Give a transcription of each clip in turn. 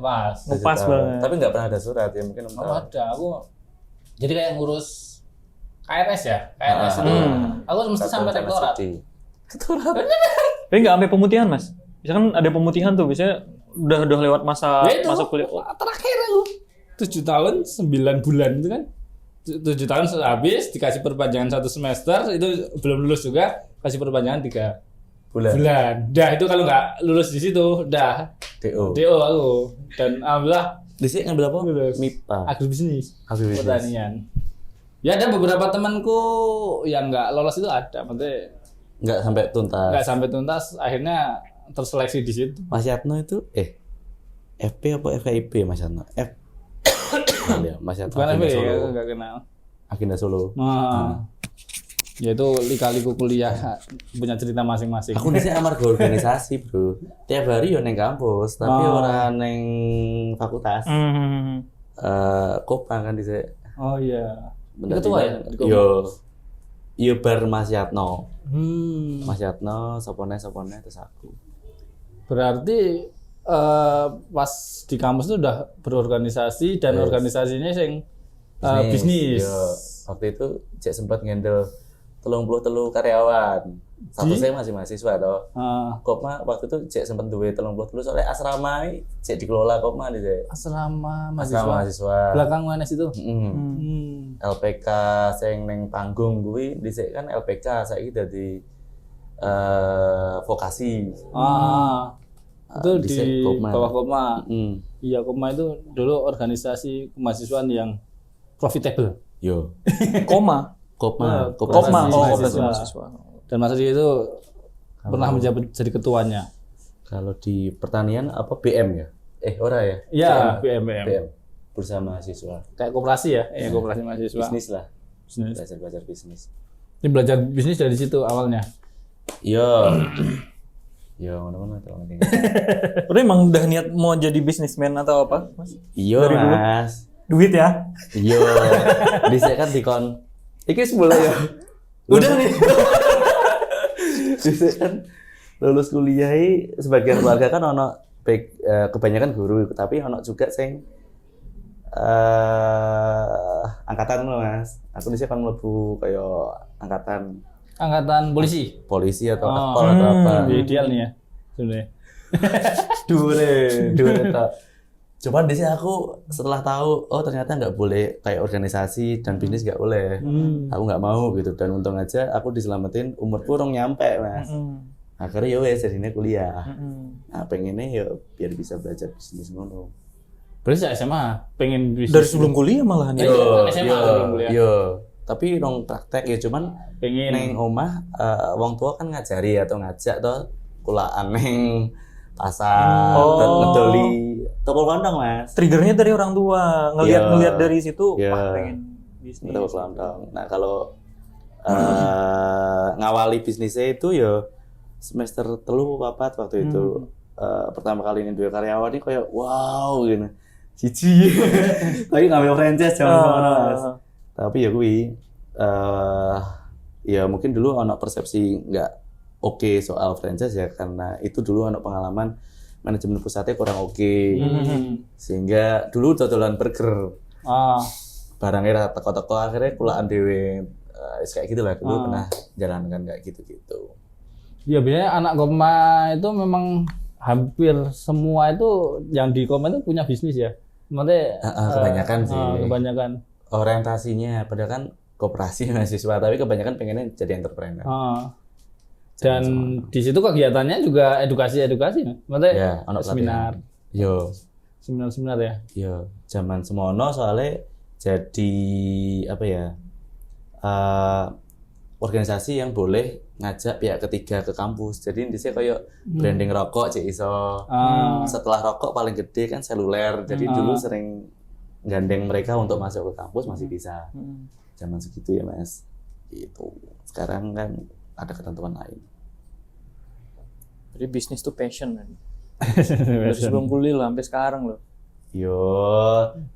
Ngepas banget. Tapi nggak pernah ada surat ya mungkin. Ada aku. Jadi kayak ngurus KRS ya, KRS itu. Aku mesti sampai rektorat. Tapi nggak sampai pemutihan mas. Misalkan ada pemutihan tuh biasanya udah lewat masa kuliah. Terakhir aku 7 tahun 9 bulan itu kan. 7 tahun habis dikasih perpanjangan 1 semester itu belum lulus juga kasih perpanjangan 3 bulan. Dah itu kalau nggak lulus di situ dah DO aku dan alhamdulillah di sini ngambil apa? Lulus. MIPA. Agribisnis. Agribisnis. Pertanian. Ya ada beberapa temanku yang nggak lolos itu ada, maksudnya nggak sampai tuntas. Akhirnya terseleksi di situ. Mas Yatno itu FP apa FIP Mas Yatno? Ya, Mas Yatno. Bukan FP ya, nggak kenal. Agenda Solo. Ya itu lika-liku kuliah punya cerita masing-masing. Aku di sini amarga organisasi, Bro. Tiap hari yo neng kampus, tapi ora neng fakultas. Kopang kan di sini. Oh iya. Ketua ya? Yo bar Mas Yatno. Mas Yatno, sopone terus aku. Berarti pas di kampus itu udah berorganisasi dan organisasinya sing bisnis. Yo, waktu itu cek sempat ngendel 33 karyawan. Satu saya masih mahasiswa toh. Kopma waktu itu cek sempat duwe 33 soalnya asrama ini cek dikelola Kopma di sini. Asrama mahasiswa. Belakang UNS itu. LPK sing ning panggung kuwi dhisik kan LPK saiki dadi vokasi. Itu di bawah Kopma. Iya, Kopma itu dulu organisasi kemahasiswaan yang profitable. Yo. Kopma mahasiswa. Dan Mas Adi itu pernah menjadi ketuanya. Kalau di pertanian apa BM ya? Ora ya? Iya, BM. Bursa mahasiswa. Kayak koperasi ya? Koperasi mahasiswa. Bisnis lah. Bisnis. Belajar bisnis. Ini belajar bisnis dari situ awalnya. Iya. Ya, ngono-ngono to. Udah emang udah niat mau jadi bisnismen atau apa, Mas? Iya, Mas. Duit ya? Iya. Dhisik kan dikon. Iki semula ya. Udah nih. Dhisik kan lulus kuliah sebagian keluarga kan ono kebanyakan guru, tapi ono juga sing angkatan loh Mas. Aku dhisik kan mlebu kaya angkatan polisi atau akpol atau apa. Ideal nih ya sebenarnya. Dure tok. Cuman di sini aku setelah tahu ternyata nggak boleh kayak organisasi dan bisnis nggak boleh. Aku nggak mau gitu dan untung aja aku diselamatin umurku kurang nyampe Mas. Akhirnya ya wes jadinya kuliah. Nah pengennya ya biar bisa belajar bisnis ngono. Berarti SMA pengen bisnis dari sebelum kuliah malahan ya. SMA sebelum kuliah. Yo. Tapi dong praktek ya cuman pengen neng omah wong tua kan ngajari atau ngajak toh kulaan neng pasar ngedoli toko lontong Mas. Triggernya dari orang tua ngelihat dari situ pengen bisnis. Toko lontong. Nah kalau ngawali bisnisnya itu ya semester 3 4 waktu itu pertama kali ini dua karyawan ini kayak wow gitu. Cici. Tapi ngambil franchise zaman Mas. Tapi ya gue ya mungkin dulu ono persepsi nggak oke soal franchise ya karena itu dulu ono pengalaman manajemen pusatnya kurang oke. Sehingga dulu dodolan burger barangnya teko-teko akhirnya kulaan dewe kayak gitu lah dulu pernah jalankan kayak gitu-gitu. Ya biasanya anak Kopma itu memang hampir semua itu yang di Kopma itu punya bisnis ya. Maksudnya kebanyakan sih. Kebanyakan. Orientasinya padahal kan koperasi mahasiswa tapi kebanyakan pengennya jadi entrepreneur. Dan di situ kegiatannya juga edukasi, maksudnya ya, seminar. Yo. Seminar ya. Yo, zaman semono soalnya jadi apa ya? Organisasi yang boleh ngajak pihak ketiga ke kampus. Jadi di sini kayak branding rokok cek iso. Setelah rokok paling gede kan seluler. Jadi dulu sering gandeng mereka untuk masuk ke kampus masih bisa. Zaman segitu ya Mas. Itu. Sekarang kan ada ketentuan lain. Jadi bisnis tuh passion kan. Dari sebelum kuliah lah sampai sekarang loh. Yo,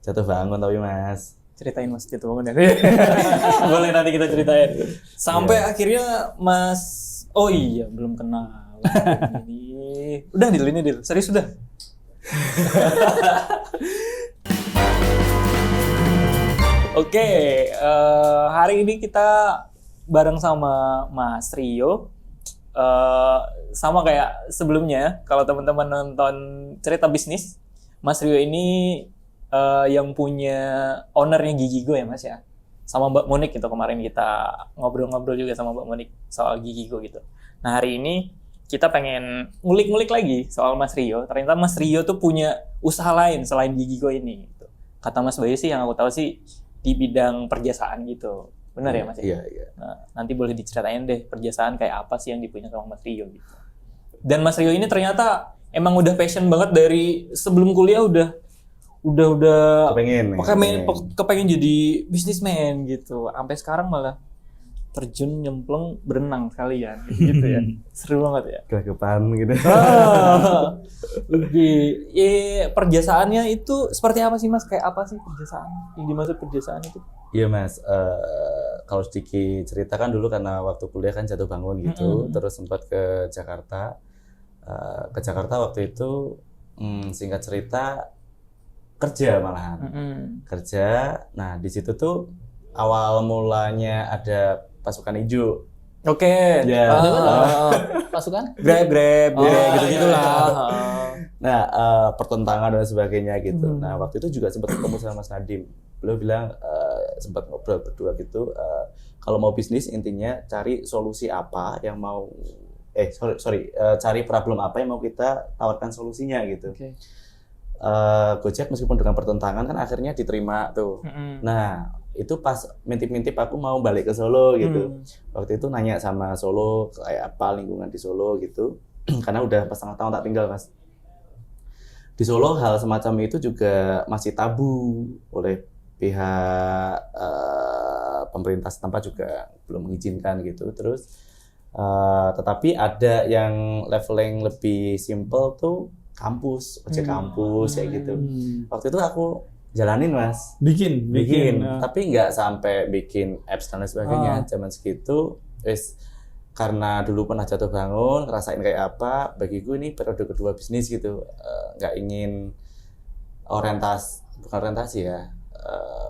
jatuh bangun tapi Mas. Ceritain Mas jatuh bangun ya. Boleh nanti kita ceritain. Sampai akhirnya Mas belum kenal. Ini. Udah Dil, serius udah. Oke, hari ini kita bareng sama Mas Rio. Sama kayak sebelumnya, kalau teman-teman nonton Cerita Bisnis, Mas Rio ini yang punya ownernya Gigigo ya Mas ya. Sama Mbak Monik gitu, kemarin kita ngobrol-ngobrol juga sama Mbak Monik soal Gigigo gitu. Nah hari ini kita pengen ngulik-ngulik lagi soal Mas Rio. Ternyata Mas Rio tuh punya usaha lain selain Gigigo ini gitu. Kata Mas Bayu sih yang aku tahu sih di bidang perjasaan gitu. Benar ya Mas? Iya. Nah, nanti boleh diceritain deh perjasaan kayak apa sih yang dipunya sama Mas Rio gitu. Dan Mas Rio ini ternyata emang udah passion banget dari sebelum kuliah udah kepengen jadi bisnismen gitu. Sampai sekarang malah terjun nyemplung berenang sekalian gitu ya. Seru banget ya. Kelakuan gitu. Perjasaannya itu seperti apa sih Mas? Kayak apa sih perjasaan? Yang dimaksud perjasaan itu? Iya Mas, kalau sedikit ceritakan dulu karena waktu kuliah kan jatuh bangun gitu, terus sempat ke Jakarta. Ke Jakarta waktu itu singkat cerita kerja malahan. Kerja. Nah, di situ tuh awal mulanya ada pasukan hijau. Oke. Ya. Pasukan? Grab gitu-gitulah. Nah, pertentangan dan sebagainya gitu. Nah, waktu itu juga sempat ketemu sama Mas Nadim. Beliau bilang sempat ngobrol berdua gitu, kalau mau bisnis intinya cari solusi apa yang mau cari problem apa yang mau kita tawarkan solusinya gitu. Okay. Gojek meskipun dengan pertentangan kan akhirnya diterima tuh. Nah, itu pas mintip-mintip aku mau balik ke Solo gitu. Waktu itu nanya sama Solo kayak apa lingkungan di Solo gitu. Karena udah pas setengah tahun tak tinggal Mas. Di Solo hal semacam itu juga masih tabu oleh pihak pemerintah setempat juga belum mengizinkan gitu. Terus tetapi ada yang leveling lebih simple tuh kampus, ojek kampus kayak gitu. Waktu itu aku jalanin Mas. Bikin. Tapi nggak sampai bikin apps dan lain sebagainya. Zaman segitu karena dulu pernah jatuh bangun, ngerasain kayak apa, bagiku ini periode kedua bisnis gitu. Nggak ingin bukan orientasi ya.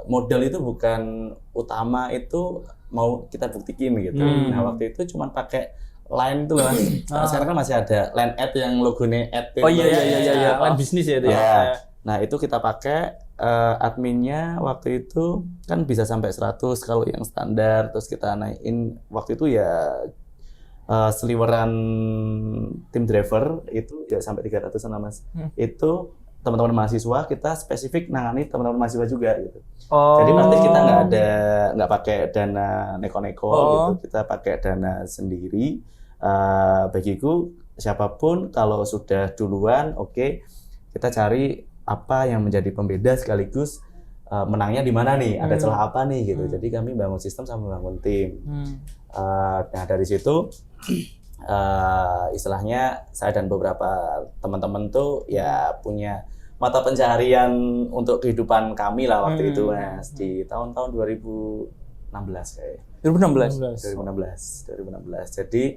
Modal itu bukan utama, itu mau kita buktikin gitu. Nah, waktu itu cuma pakai Line tuh Mas. Sekarang kan masih ada Line Ad yang logonya ad. Oh iya. Line bisnis ya itu ya. Nah, itu kita pakai adminnya waktu itu kan bisa sampai 100 kalau yang standar, terus kita naikin waktu itu ya seliweran tim driver itu ya sampai 300-an Mas. Itu teman-teman mahasiswa kita spesifik nangani teman-teman mahasiswa juga gitu. Jadi berarti kita nggak pakai dana neko-neko gitu, kita pakai dana sendiri. Bagiku siapapun kalau sudah duluan oke, kita cari apa yang menjadi pembeda sekaligus menangnya di mana nih, ada celah apa nih gitu. Jadi kami bangun sistem sama bangun tim. Nah dari situ istilahnya saya dan beberapa teman-teman tuh ya punya mata pencaharian untuk kehidupan kami lah waktu itu Mas, di tahun-tahun 2016 kayak. 2016. Jadi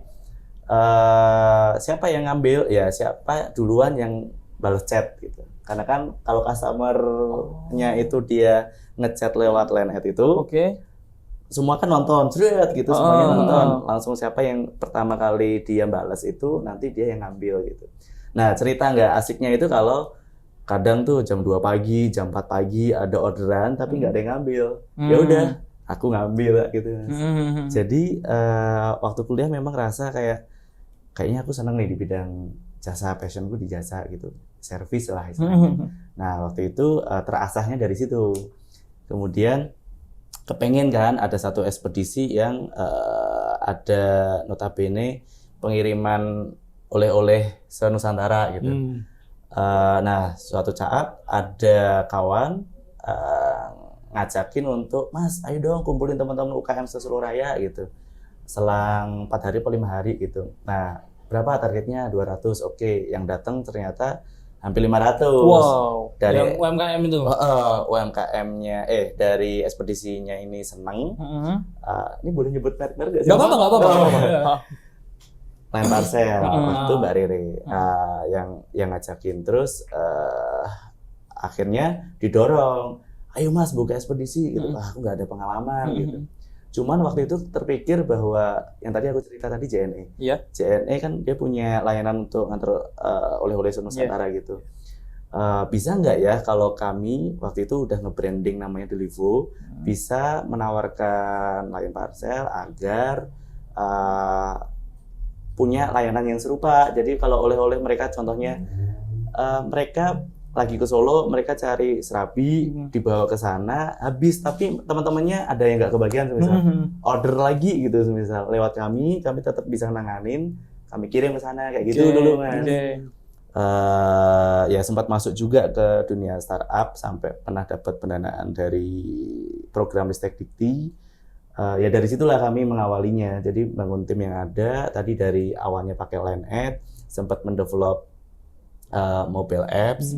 siapa yang ngambil ya siapa duluan yang balas chat gitu. Karena kan kalau customer-nya itu dia ngechat lewat line ad itu, semua kan nonton, gitu, semuanya nonton. Langsung siapa yang pertama kali dia balas itu, nanti dia yang ngambil gitu. Nah, cerita nggak asiknya itu kalau kadang tuh jam 2 pagi, jam 4 pagi ada orderan, tapi nggak ada yang ngambil. Ya udah, aku ngambil gitu. Jadi waktu kuliah memang rasa kayaknya aku seneng nih di bidang jasa, passionku di jasa gitu, servis lah istilahnya. Nah waktu itu terasahnya dari situ. Kemudian kepengen kan ada satu ekspedisi yang ada notabene pengiriman oleh-oleh se-Nusantara gitu. Nah suatu saat ada kawan ngajakin untuk, Mas ayo dong kumpulin teman-teman UKM seluruh raya gitu, selang 4 hari atau 5 hari gitu. Nah berapa targetnya? 200. Oke, yang datang ternyata hampir 500. Wow. Dari yang UMKM itu. UMKM-nya dari ekspedisinya ini seneng. Ini boleh nyebut merek-merek enggak sih? Enggak apa-apa. lain parcel waktu itu Mbak Rere yang ngajakin. Terus akhirnya didorong, ayo Mas buka ekspedisi gitu. Aku nggak ada pengalaman gitu. Cuman waktu itu terpikir bahwa yang tadi aku cerita tadi JNE. JNE kan dia punya layanan untuk ngantar oleh-oleh Nusantara gitu. Bisa nggak ya kalau kami waktu itu udah nge-branding namanya Delivo, bisa menawarkan lain parcel agar punya layanan yang serupa. Jadi kalau oleh-oleh mereka contohnya mereka lagi ke Solo, mereka cari serabi, dibawa ke sana, habis tapi teman-temannya ada yang nggak kebagian misal order lagi gitu misal lewat kami tetap bisa nanganin, kami kirim ke sana kayak gitu dulu Mas. Ya sempat masuk juga ke dunia startup sampai pernah dapat pendanaan dari program Ristek Dikti. Ya dari situlah kami mengawalinya. Jadi bangun tim yang ada tadi dari awalnya pakai Line Ad, sempat mendevelop mobile apps,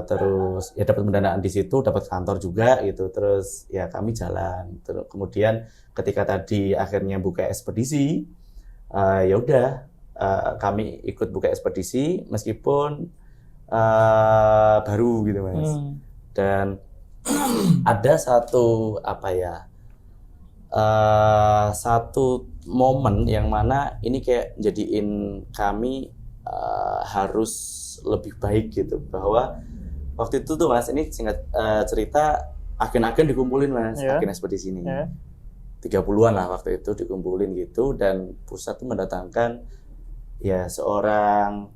terus ya dapat pendanaan di situ, dapat kantor juga gitu. Terus ya kami jalan. Terus kemudian ketika tadi akhirnya buka ekspedisi, ya udah. Kami ikut buka ekspedisi meskipun baru gitu Mas. Dan ada satu satu momen yang mana ini kayak jadiin kami harus lebih baik gitu, bahwa waktu itu tuh Mas, ini singkat cerita, agen-agen dikumpulin Mas, agen ekspedisi ini 30-an lah waktu itu dikumpulin gitu, dan pusat tuh mendatangkan ya seorang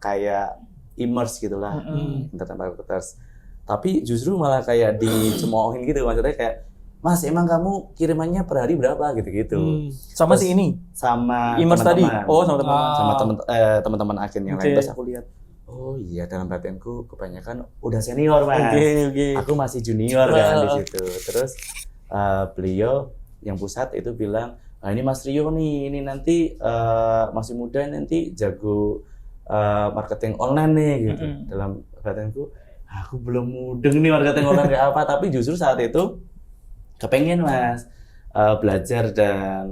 kayak immerse gitulah, internet marketers. Tapi justru malah kayak dicemoohin gitu, maksudnya kayak, Mas emang kamu kirimannya per hari berapa gitu-gitu. Sama si ini? Sama immerse tadi? Oh sama teman-teman. Sama teman-teman agen yang lain. Terus aku lihat, oh iya dalam perhatianku kebanyakan udah senior Mas. Aku masih junior kan di situ. Terus beliau yang pusat itu bilang, nah ini Mas Rio nih, ini nanti masih muda, nanti jago marketing online nih gitu. Dalam perhatianku, aku belum mudeng nih marketing online kayak apa, tapi justru saat itu kepengen Mas belajar dan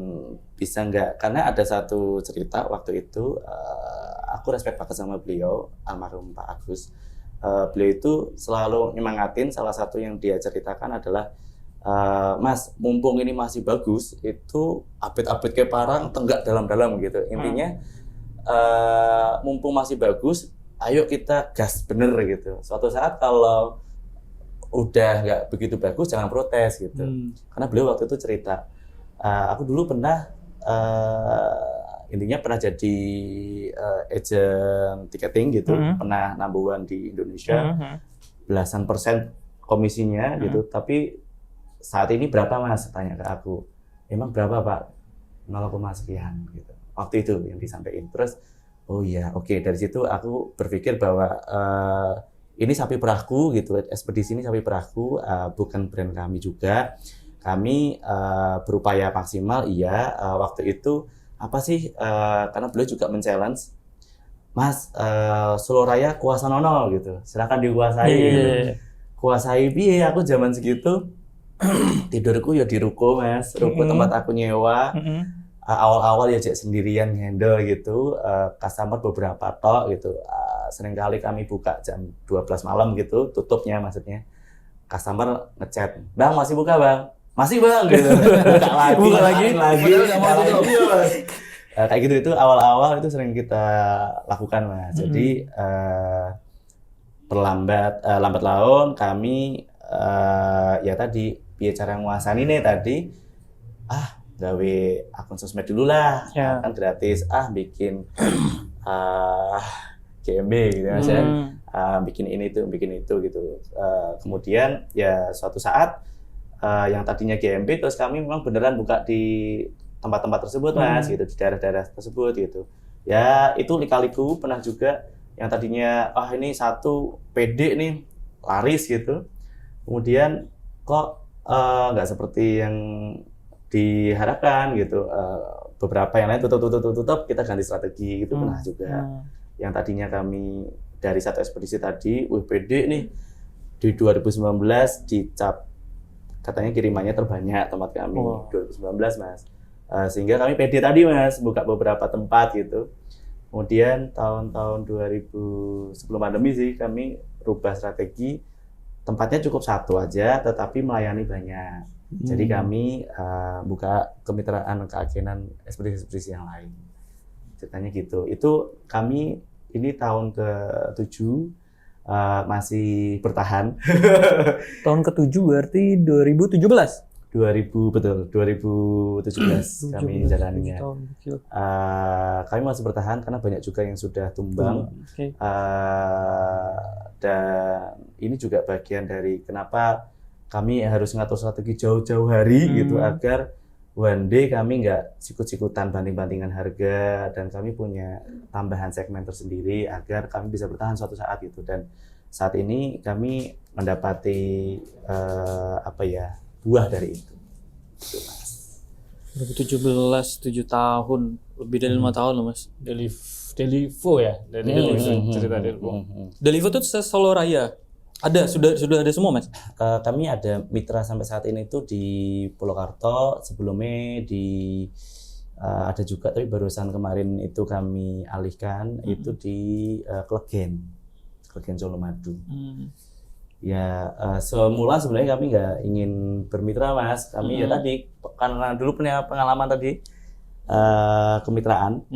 bisa nggak, karena ada satu cerita waktu itu aku respect banget sama beliau, almarhum Pak Agus. Beliau itu selalu nyemangatin, salah satu yang dia ceritakan adalah, Mas, mumpung ini masih bagus, itu update-update kayak parang tenggak dalam-dalam gitu. Intinya mumpung masih bagus, ayo kita gas bener gitu. Suatu saat kalau udah nggak begitu bagus, jangan protes gitu. Karena beliau waktu itu cerita, aku dulu pernah intinya pernah jadi agent ticketing gitu, pernah number one di Indonesia, belasan persen komisinya gitu, tapi saat ini berapa Mas? Tanya ke aku. Emang berapa Pak? 0, sekian gitu. Waktu itu yang disampaikan. Terus, oh iya, oke. Dari situ aku berpikir bahwa ini sapi perahu gitu. Ekspedisi ini sapi perahu, bukan brand kami juga. Kami berupaya maksimal, iya. Waktu itu apa sih? Karena beliau juga men-challenge, Mas, Solo Raya kuasa nonol gitu. Silakan dikuasai. Gitu. Kuasai piye? Aku zaman segitu tidurku ya di ruko Mas, ruko tempat aku nyewa. Awal-awal ya sendirian handle gitu, customer beberapa tok gitu. Seringkali kami buka jam 12 malam gitu, tutupnya maksudnya. Customer ngechat, Bang masih buka Bang? Masih Bang gitu. Buka lagi. Kayak gitu, itu awal-awal itu sering kita lakukan Mas. Jadi lambat laun kami ya tadi biar cara nguasain ini tadi, gawe akun sosmed dulu lah, kan gratis, bikin GMB gitu Mas ya, bikin ini itu gitu. Kemudian ya suatu saat yang tadinya GMB, terus kami memang beneran buka di tempat-tempat tersebut Mas, gitu, di daerah-daerah tersebut gitu. Ya itu lika-liku pernah juga yang tadinya ini satu PD nih laris gitu, kemudian kok nggak seperti yang diharapkan gitu, beberapa yang lain tutup, kita ganti strategi gitu. Pernah juga yang tadinya kami dari satu ekspedisi tadi, PD nih di 2019 dicap katanya kirimannya terbanyak tempat kami 2019 Mas. Sehingga kami pede tadi Mas, buka beberapa tempat gitu. Kemudian tahun-tahun 2000 sebelum pandemi sih kami rubah strategi, tempatnya cukup satu aja tetapi melayani banyak. Jadi kami buka kemitraan keagenan ekspedisi-ekspedisi yang lain. Ceritanya gitu. Itu kami ini tahun ke-7 masih bertahan. Tahun ke-7 berarti 2017. 2017 kami jalaninya. Kami masih bertahan karena banyak juga yang sudah tumbang. Okay. Dan ini juga bagian dari kenapa kami harus ngatur strategi jauh-jauh hari gitu agar one day kami nggak sikut-sikutan banting-bantingan harga, dan kami punya tambahan segmen tersendiri agar kami bisa bertahan suatu saat gitu. Dan saat ini kami mendapati buah dari itu. Gitu, Mas. 2017, 7 tahun, lebih dari 5 tahun loh Mas. Delivo ya, dari Delivo, cerita Delivo. Delivo itu solo raya. Ada, sudah ada semua Mas? Kami ada mitra sampai saat ini tuh di Purwokerto, sebelumnya ada juga, tapi barusan kemarin itu kami alihkan itu di Klegen Colomadu. Ya semula sebenarnya kami nggak ingin bermitra Mas, kami ya tadi karena dulu punya pengalaman tadi kemitraan.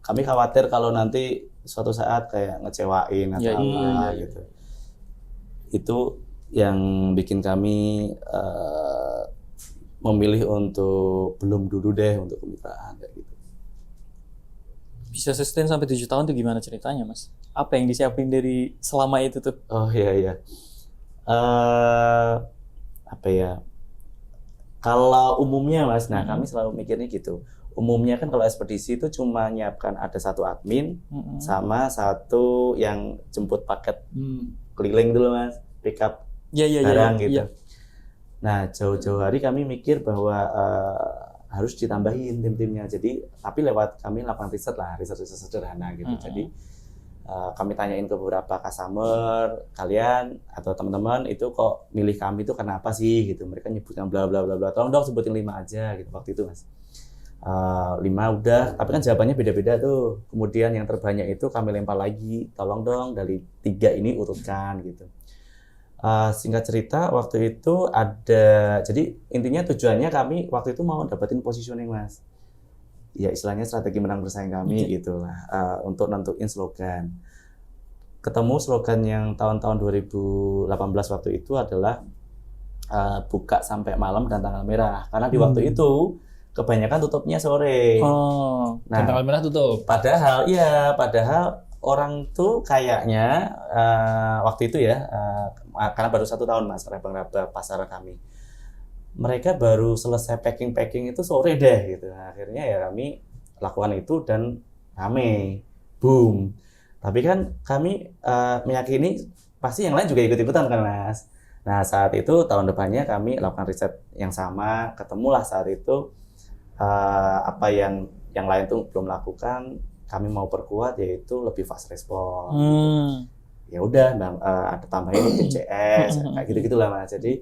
Kami khawatir kalau nanti suatu saat kayak ngecewain atau gitu. Itu yang bikin kami memilih untuk belum dulu deh untuk kemitraan kayak gitu. Bisa sustain sampai 7 tahun tuh gimana ceritanya Mas? Apa yang disiapin dari selama itu tuh? Oh iya. Kalau umumnya Mas, kami selalu mikirnya gitu. Umumnya kan kalau ekspedisi itu cuma nyiapkan ada satu admin sama satu yang jemput paket keliling dulu Mas, pick up barang gitu. Nah jauh-jauh hari kami mikir bahwa harus ditambahin tim-timnya. Jadi tapi lewat kami lakukan riset sederhana gitu. Jadi kami tanyain ke beberapa customer, kalian atau teman-teman itu kok milih kami itu karena apa sih gitu. Mereka nyebutkan bla bla bla bla. Tolong dong sebutin 5 aja gitu waktu itu Mas. 5 udah, tapi kan jawabannya beda-beda tuh. Kemudian yang terbanyak itu kami lempar lagi, tolong dong dari 3 ini urutkan gitu. Singkat cerita waktu itu ada, jadi intinya tujuannya kami waktu itu mau dapetin positioning Mas. Ya istilahnya strategi menang bersaing kami gitulah, untuk nentuin slogan. Ketemu slogan yang tahun-tahun 2018 waktu itu adalah buka sampai malam dan tanggal merah, karena di waktu itu kebanyakan tutupnya sore. Nah, tanggal merah tutup. Padahal orang tuh kayaknya waktu itu ya, karena baru 1 tahun Mas raba-raba pasar kami. Mereka baru selesai packing itu sore deh gitu. Akhirnya ya kami lakukan itu dan rame, boom. Tapi kan kami meyakini pasti yang lain juga ikut-ikutan kan Mas. Nah saat itu tahun depannya kami lakukan riset yang sama, ketemulah saat itu apa yang lain tuh belum lakukan, kami mau perkuat yaitu lebih fast respon. Ya udah ada tambahin TCS kayak gitu-gitulah Mas. Jadi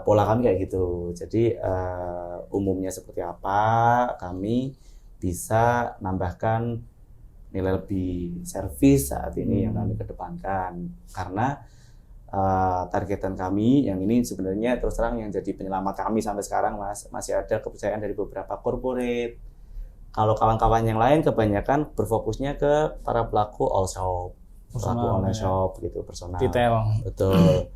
pola kami kayak gitu. Jadi umumnya seperti apa, kami bisa nambahkan nilai lebih servis saat ini yang kami kedepankan. Karena targetan kami yang ini sebenarnya terus terang yang jadi penyelamat kami sampai sekarang Mas, masih ada kepercayaan dari beberapa corporate. Kalau kawan-kawan yang lain kebanyakan berfokusnya ke para pelaku all shop, pelaku online shop gitu, personal. Detail. Betul.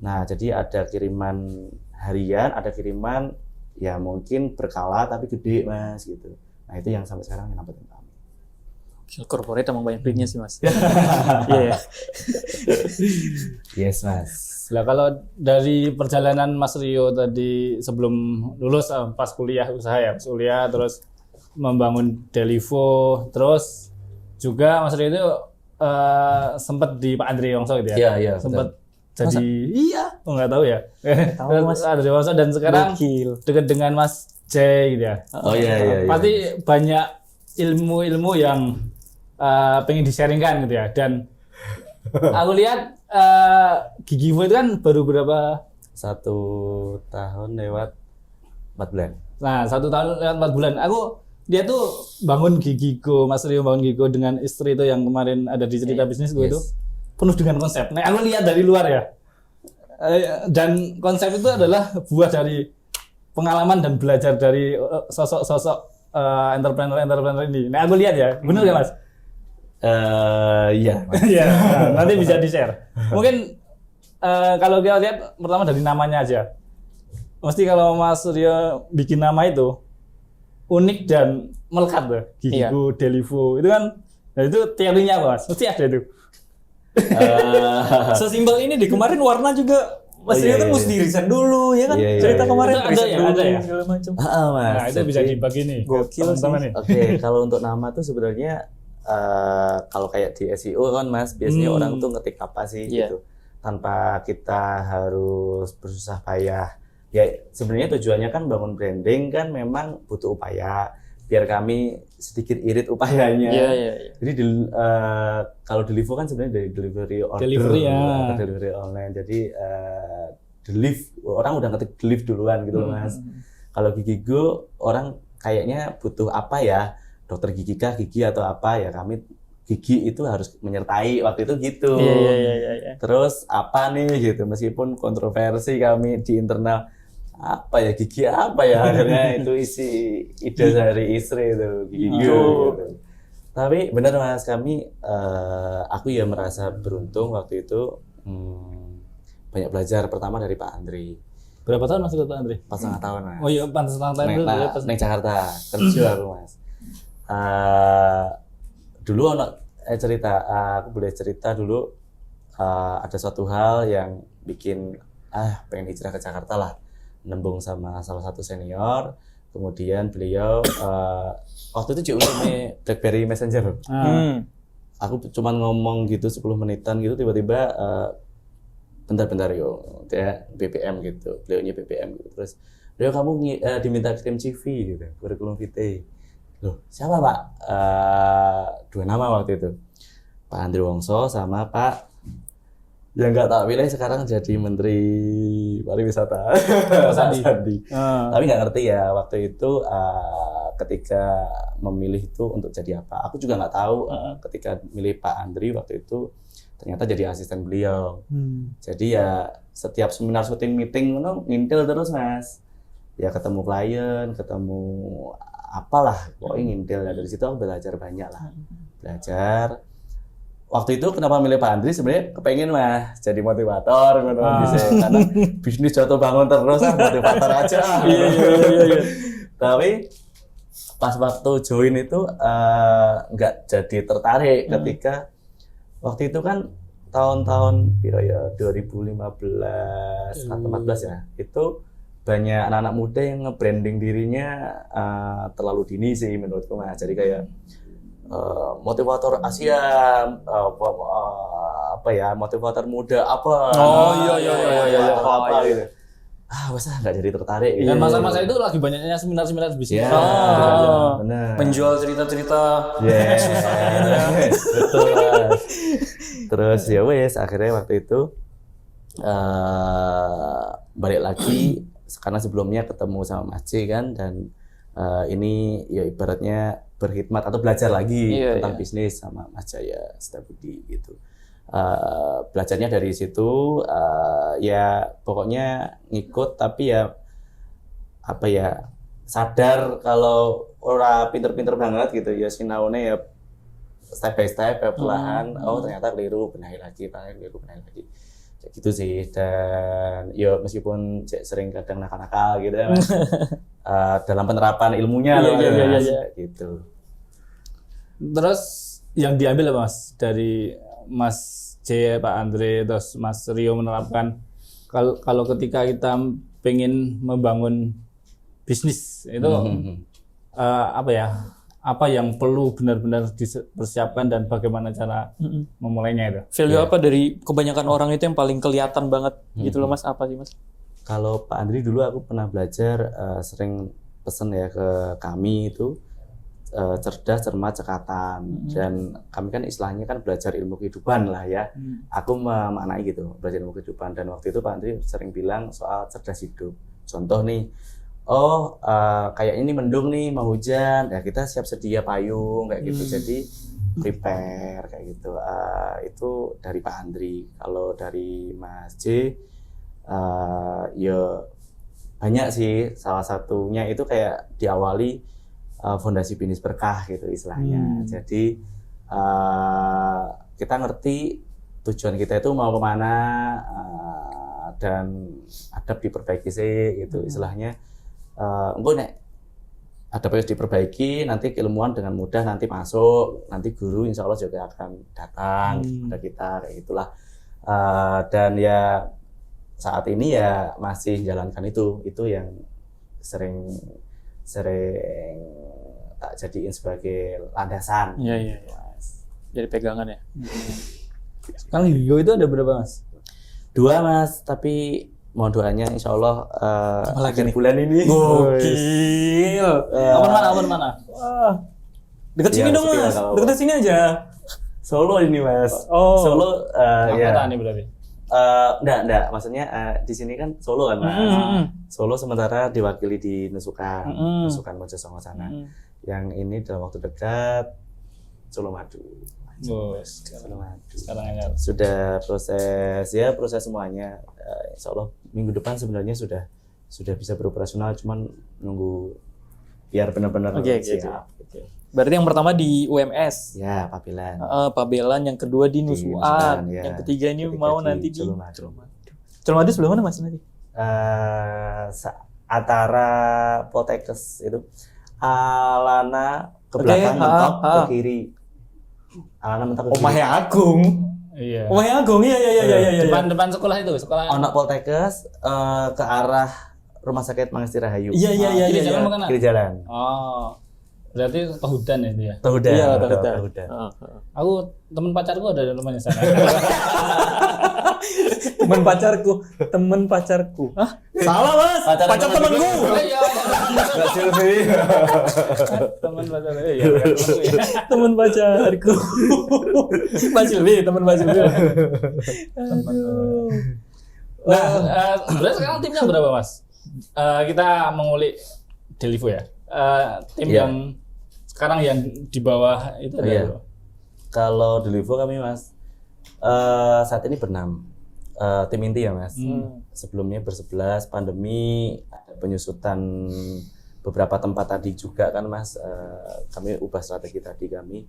Nah, jadi ada kiriman harian, ada kiriman ya mungkin berkala tapi gede Mas gitu. Nah, itu yang sampai sekarang yang dapetin kami. Corporate emang banyak duitnya sih Mas. Yes Mas. Nah, kalau dari perjalanan Mas Rio tadi sebelum lulus pas kuliah usaha ya, kuliah terus membangun Delivo, terus juga Mas Rio itu sempat di Pak Andre Wongso gitu ya. Iya, sempat jadi nggak tahu ya. Tahu Mas. Andre Wongso dan sekarang dekat dengan Mas J gitu ya. Oh iya. Pasti banyak ilmu-ilmu yang pengen di-sharingkan gitu ya. Dan aku lihat Gigivo itu kan baru berapa? 1 tahun lewat 4 bulan. Nah, 1 tahun lewat 4 bulan. Dia tuh bangun Gigigo, Mas Rio bangun Gigigo dengan istri itu yang kemarin ada di cerita bisnis gue itu penuh dengan konsep. Nah, aku lihat dari luar ya. Dan konsep itu adalah buah dari pengalaman dan belajar dari sosok-sosok entrepreneur ini. Nah, aku lihat ya, bener gak Mas? Iya. Iya, nanti bisa di-share. Mungkin kalau kita lihat pertama dari namanya aja. Mesti kalau Mas Rio bikin nama itu unik dan melekat tuh. Gigigo, Delivo, itu kan, nah itu teorinya apa Mas? Mesti ada itu. Sesimpel ini di kemarin warna juga Mas Rio kan mesti riset dulu ya kan. Cerita kemarin Itu riset dulu ada ya? segala macam. Mas. Nah, itu bisa dibagi nih. Gokil teman-teman sih. nih. Oke, kalau untuk nama tuh sebenarnya kalau kayak di SEO kan Mas, biasanya orang tuh ngetik apa sih gitu. Tanpa kita harus bersusah payah. Ya sebenarnya tujuannya kan bangun branding kan memang butuh upaya. Biar kami sedikit irit upayanya. Iya. Jadi kalau Delivo kan sebenarnya dari delivery order, delivery online. Jadi orang udah ngetik deliver duluan gitu loh Mas. Kalau Gigigo orang kayaknya butuh apa ya? Dokter gigi kah, gigi atau apa ya? Kami gigi itu harus menyertai waktu itu gitu. Iya. Terus apa nih gitu? Meskipun kontroversi kami di internal. Apa ya gigi apa ya akhirnya itu isi ide dari istri itu Gigigo gitu. Tapi benar Mas aku ya merasa beruntung waktu itu banyak belajar pertama dari Pak Andri. Berapa tahun Mas Pak Andri? 4,5 tahun Mas. Oh iya, 4,5 tahun itu Neng Jakarta kerja aku Mas. Dulu aku boleh cerita dulu ada suatu hal yang bikin pengen hijrah ke Jakarta lah. Nembung sama salah satu senior, kemudian beliau waktu itu juga BlackBerry Messenger. Aku cuman ngomong gitu 10 menitan gitu, tiba-tiba bentar yo, dia BPM gitu, beliaunya BPM gitu. Terus, beliau kamu diminta kirim CV gitu, kurikulum vitae. Loh, siapa Pak? 2 nama waktu itu, Pak Andri Wongso sama Pak yang nggak tak pilih sekarang jadi Menteri Pariwisata, Mas Andi. Tapi nggak ngerti ya waktu itu ketika memilih itu untuk jadi apa. Aku juga nggak tahu ketika milih Pak Andri waktu itu ternyata jadi asisten beliau. Jadi ya setiap seminar syuting meeting ngintil terus Mas. Ya ketemu klien, ketemu apalah, pokoknya ngintil. Dari situ aku belajar banyak lah. Belajar. Waktu itu kenapa milih Pak Andri sebenarnya kepengen Mas jadi motivator karena bisnis jatuh bangun terus motivator aja. Iya. Tapi pas waktu join itu nggak jadi tertarik ketika waktu itu kan tahun-tahun 2015 atau 14 ya, itu banyak anak-anak muda yang nge-branding dirinya terlalu dini sih menurutku Mas. Jadi kayak motivator Asia, motivator muda apa? Iya. Apa gitu. Masa nggak jadi tertarik. Dan masa-masa itu lagi banyaknya seminar-seminar bisnis. Benar. Menjual cerita-cerita. Betul Mas. Terus ya wes akhirnya waktu itu balik lagi karena sebelumnya ketemu sama Mas C kan, dan ini ya ibaratnya berkhidmat atau belajar lagi tentang bisnis sama Mas Jaya Setabudi gitu. Belajarnya dari situ ya pokoknya ngikut, tapi ya sadar kalau orang pinter-pinter banget gitu ya, sinaune ya step by step ya perlahan. Ternyata keliru, benahi lagi kayak gitu sih. Dan ya meskipun sering kadang nakal-nakal gitu ya dalam penerapan ilmunya gitu. Terus yang diambil apa Mas dari Mas J, Pak Andre, terus Mas Rio menerapkan kalau ketika kita pengen membangun bisnis itu apa yang perlu benar-benar dipersiapkan dan bagaimana cara memulainya itu? Value apa dari kebanyakan orang itu yang paling kelihatan banget gitu loh Mas, apa sih Mas? Kalau Pak Andri dulu aku pernah belajar sering pesen ya ke kami itu cerdas, cermat, cekatan. Dan kami kan istilahnya kan belajar ilmu kehidupan lah ya. Aku memaknai gitu, belajar ilmu kehidupan. Dan waktu itu Pak Andri sering bilang soal cerdas hidup. Contoh nih, kayak ini mendung nih, mau hujan, ya kita siap sedia payung kayak gitu. Jadi prepare kayak gitu. Itu dari Pak Andri. Kalau dari Mas J, ya banyak sih. Salah satunya itu kayak diawali Fondasi Binus Berkah gitu istilahnya. Jadi kita ngerti tujuan kita itu mau kemana, dan adab diperbaiki sih gitu istilahnya. Engko nek adab harus diperbaiki, nanti keilmuan dengan mudah nanti masuk, nanti guru insya Allah juga akan datang kepada kita kayak gitulah. Dan ya saat ini ya masih jalankan itu yang sering tak jadiin sebagai landasan. Iya. Jadi pegangan ya. Sekarang Gigo itu ada berapa Mas? 2 Mas, tapi mohon doanya insya Allah akhir bulan ini. Gokil. Apa mana? Wah. Dekat sini Iya, dong sekitar Mas. kalau- Dekat sini aja. Solo ini Mas. Oh. Solo ya. Kota nih berarti. Enggak. Maksudnya di sini kan Solo kan Mas. Solo sementara diwakili di Nusukan, Nusukan Mojosongo sana. Yang ini dalam waktu dekat Solo Madu. Bos. Solo Madu. Sekarang aja. Sudah proses semuanya. Insya Allah minggu depan sebenarnya sudah bisa beroperasional, cuman nunggu biar benar-benar Oke. siap. Berarti yang pertama di UMS. Ya, Papilan. Pabelan, yang kedua di Nusuan, Nusukan, ya. yang ketiga ini mau nanti di Solo Madu. Colomadu sebelah mana Mas nanti? Antara Poltekkes itu Alana ke belakang, mentok ke kiri. Alana mentok ke kiri. Omahnya Agung. Iya. Omahnya Agung. Iya. Depan sekolah itu, sekolah. Ono Poltekkes ke arah Rumah Sakit Mangesti Rahayu. Iya. Kiri jalan bukan? Kiri jalan. Oh. Berarti Tahudan itu ya. Tahudan. Iya, Tahudan. Aku teman pacarku ada di rumahnya sana. Temen pacarku. Hah? Salah Mas. Pacar temanku. Iya. Mbak Silvi. Teman pacar. Iya. Temen pacarku. Mas Silvi, temen Mas Silvi. Nah, berarti sekarang timnya berapa Mas? Kita mengulik Delivo ya. Tim Iya. yang sekarang yang di bawah itu ada Iya. berapa? Kalau di Livo kami Mas saat ini ber-6 tim inti ya Mas. Sebelumnya ber-11, pandemi ada penyusutan beberapa tempat tadi juga kan Mas. Kami ubah strategi tadi, kami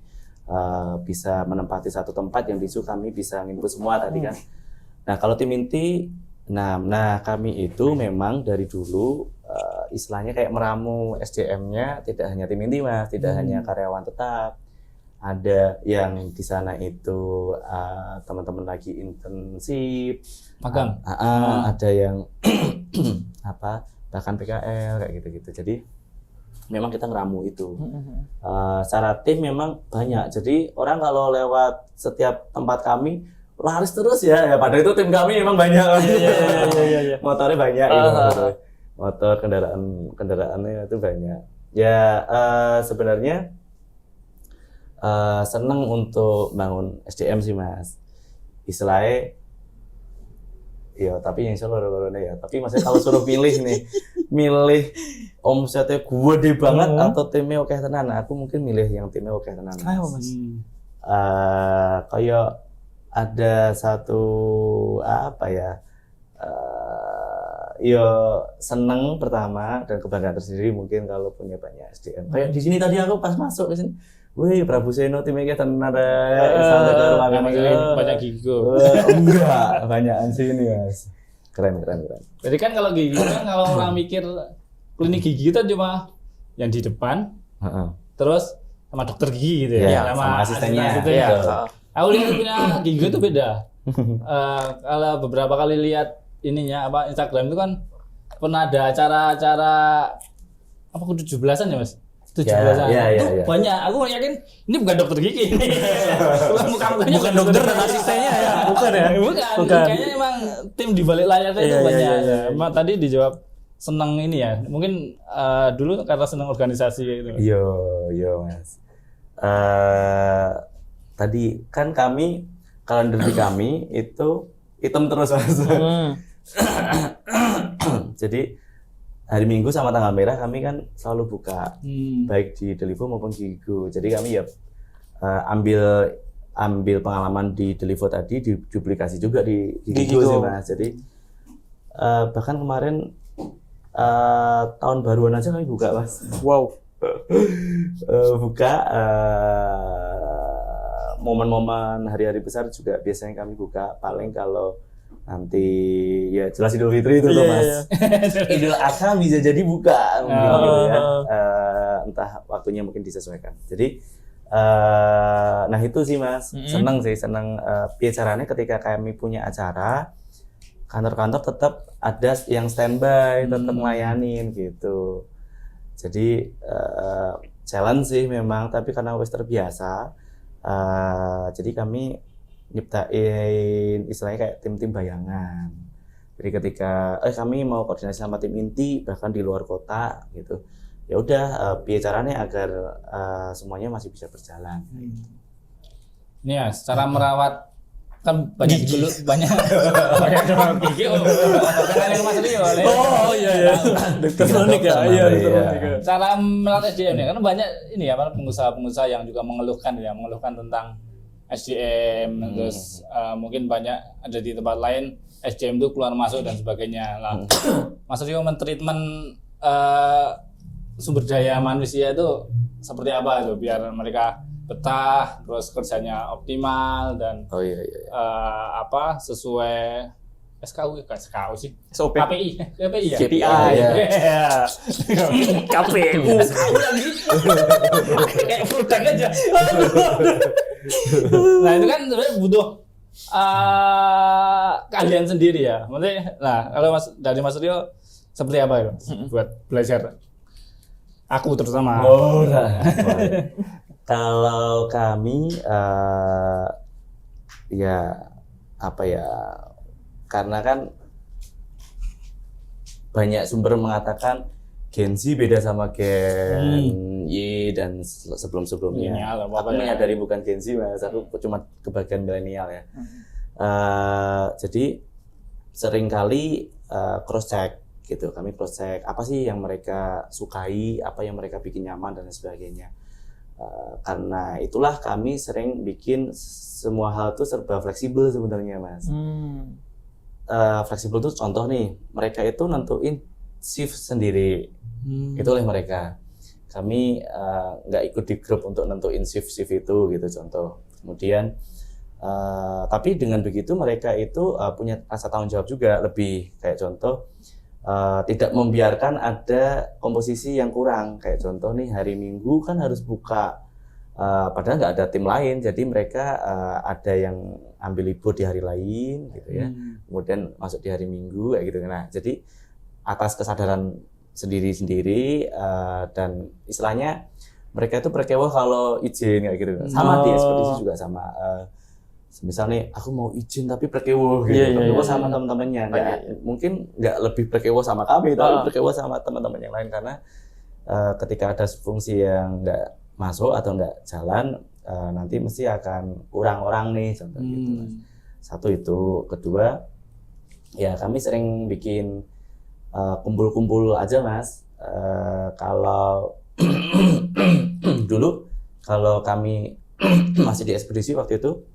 bisa menempati satu tempat yang disu kami bisa nginput semua tadi kan. Nah kalau tim inti, nah kami itu memang dari dulu istilahnya kayak meramu SDM-nya tidak hanya tim inti Mas, tidak hanya karyawan tetap. Ada yang di sana itu teman-teman lagi intensif, Magang. ada yang bahkan PKL kayak gitu-gitu. Jadi memang kita ngeramu itu. Secara tim memang banyak. Jadi orang kalau lewat setiap tempat kami laris terus ya. Padahal itu tim kami memang banyak. Iya. Motornya banyak gitu. Motor kendaraannya itu banyak. Ya sebenarnya seneng untuk bangun SDM sih Mas. Istilahnya ya tapi yang selalu corona ya. Tapi maksudnya kalau suruh milih omsetnya gede banget atau timnya oke tenan, aku mungkin milih yang timnya oke tenan. Kenapa Mas? Kayak ada satu apa ya? Yo seneng pertama dan kebanggaan tersendiri mungkin kalau punya banyak SDM. Kayak di sini tadi aku pas masuk ke sini, wih Prabu Seno timnya kita tenan ada sampai ke ruangan Banyak Gigo. Enggak, banyakan sini Mas. Keren. Jadi kan kalau gigi kan kalau orang mikir klinik gigi itu cuma yang di depan, terus sama dokter gigi gitu ya, Iya, sama asistennya. Gitu ya. Betul. Aku lihat punya gigi itu beda. Kalau beberapa kali lihat ininya Instagram itu kan pernah ada acara-acara apa 17-an ya Mas? 17-an. Iya. Banyak. Aku yakin ini bukan dokter gigi. Bukan dokter dan asistennya ya. Bukan ya? Bukan. Kayaknya emang tim di balik layarnya itu banyak. Emang tadi dijawab senang ini ya. Mungkin dulu karena senang organisasi itu. Yo Mas. Tadi kan kami kalender di kami itu hitam terus Mas. Jadi hari Minggu sama tanggal merah kami kan selalu buka, baik di Delivo maupun Gigo. Jadi kami ya ambil pengalaman di Delivo tadi, duplikasi juga di Gigo sih Mas. Jadi bahkan kemarin tahun baruan aja kami buka Mas. Wow. Buka momen-momen hari-hari besar juga biasanya kami buka. Paling kalau nanti ya jelas Idul Fitri itu tuh Mas. Idul Adha bisa jadi buka mungkin gitu ya. Entah waktunya mungkin disesuaikan. Jadi nah itu sih Mas, seneng caranya ketika kami punya acara, kantor-kantor tetap ada yang standby, tetap ngelayanin gitu. Jadi challenge sih memang, tapi karena wis terbiasa, jadi kami nyiptain istilahnya kayak tim-tim bayangan. Jadi ketika kami mau koordinasi sama tim inti bahkan di luar kota gitu, ya udah caranya agar semuanya masih bisa berjalan. Ini ya secara merawat kan banyak dulu banyak orang gigi Mas Rio. Oh iya. Dokter Monik ya. Iya, Dokter Monik. Cara melatih SDM ya, kan banyak ini ya pengusaha-pengusaha yang juga mengeluhkan tentang SDM, terus mungkin banyak ada di tempat lain SDM itu keluar masuk dan sebagainya. Lah, Mas Rio mentreatment sumber daya manusia itu seperti apa itu biar mereka betah, terus kerjanya optimal dan sesuai SKU sih. SOP. KPI ya. KPI. KPU. SKU lagi. Kayak produk aja. Nah itu kan sebenarnya butuh keahlian sendiri ya. Maksudnya, nah kalau dari Mas Rio seperti apa ya buat belajar? Aku terutama. Kalau kami karena kan banyak sumber mengatakan Gen Z beda sama Gen Y dan sebelum-sebelumnya. Aku menyadari bukan Gen Z Mas, aku cuma kebagian milenial ya. Jadi seringkali cross check gitu, kami cross check apa sih yang mereka sukai, apa yang mereka bikin nyaman dan sebagainya. Karena itulah kami sering bikin semua hal itu serba fleksibel sebenarnya Mas. Fleksibel itu contoh nih, mereka itu nentuin shift sendiri, itu oleh mereka. Kami nggak ikut di grup untuk nentuin shift itu gitu contoh. Kemudian tapi dengan begitu mereka itu punya rasa tanggung jawab juga lebih, kayak contoh tidak membiarkan ada komposisi yang kurang. Kayak contoh nih, hari Minggu kan harus buka, padahal nggak ada tim lain, jadi mereka ada yang ambil libur di hari lain gitu ya, kemudian masuk di hari Minggu kayak gitu. Nah jadi atas kesadaran sendiri-sendiri dan istilahnya mereka itu berkewah kalau izin kayak gitu. Sama di ekspedisi juga sama. Misal nih, aku mau izin tapi berkewoh gitu, berkewoh sama teman-temannya. Mungkin nggak lebih berkewoh sama kami, tapi berkewoh sama teman-teman yang lain, karena ketika ada fungsi yang nggak masuk atau nggak jalan, nanti mesti akan kurang orang nih, contoh gitu Mas. Satu itu. Kedua, ya kami sering bikin kumpul-kumpul aja Mas. Kalau dulu kalau kami masih di ekspedisi waktu itu,